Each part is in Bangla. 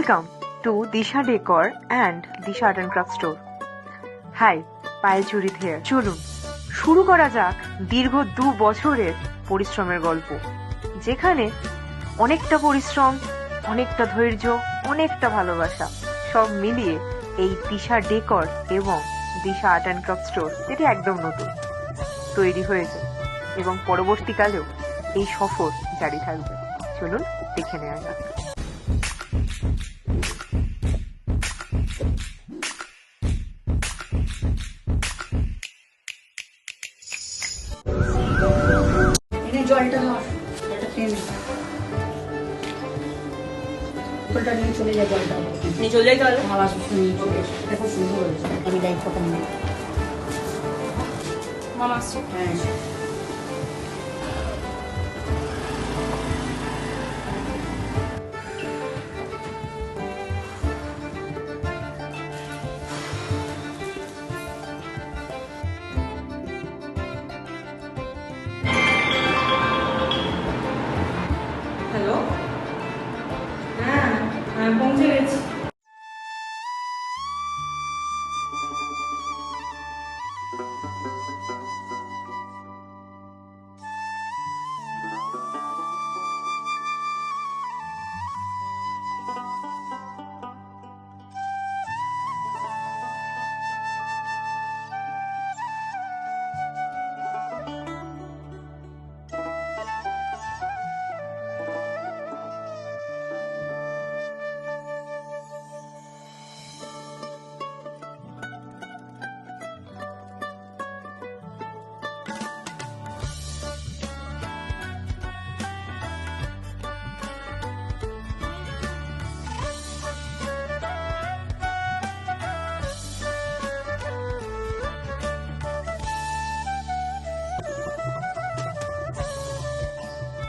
Welcome to Disha Decor and Disha Art and Craft Store. Hi, Payel চুরিত here. চলুন শুরু করা যাক দীর্ঘ 2 বছরের পরিশ্রমের গল্প, যেখানে অনেকটা পরিশ্রম, অনেকটা ধৈর্য, অনেকটা ভালোবাসা সব মিলিয়ে এই দিশা ডেকর এবং দিশা আর্ট অ্যান্ড ক্রাফট স্টোর, যেটি একদম নতুন, তৈরি হয়েছে এবং পরবর্তীকালেও এই সফর জারি থাকবে। চলুন দেখে নেওয়া যাক। জলটা খেয়ে নে, ফুলটা নিয়ে চলে যায়, জলটা নিয়ে চলে যাই তাহলে। আওয়াজ নিয়ে চলে এসে এটা খুব সুন্দর হয়েছে। আমি লাইক ফটো নিয়ে মামা আসছে। হ্যাঁ হ্যালো, হ্যাঁ হ্যাঁ পৌঁছে গেছি।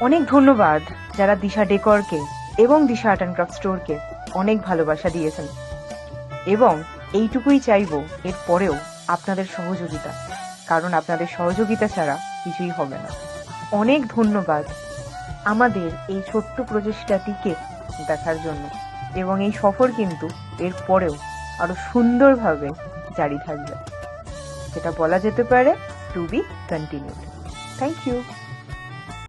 অনেক ধন্যবাদ যারা দিশা ডেকরকে এবং দিশা আর্ট অ্যান্ড ক্রাফট স্টোরকে অনেক ভালোবাসা দিয়েছেন, এবং এইটুকুই চাইবো এর পরেও আপনাদের সহযোগিতা, কারণ আপনাদের সহযোগিতা ছাড়া কিছুই হবে না। অনেক ধন্যবাদ আমাদের এই ছোট্ট প্রচেষ্টাটিকে দেখার জন্য, এবং এই সফর কিন্তু এর পরেও আরো সুন্দরভাবে জারি থাকবে, যেটা বলা যেতে পারে to be continued. Thank you.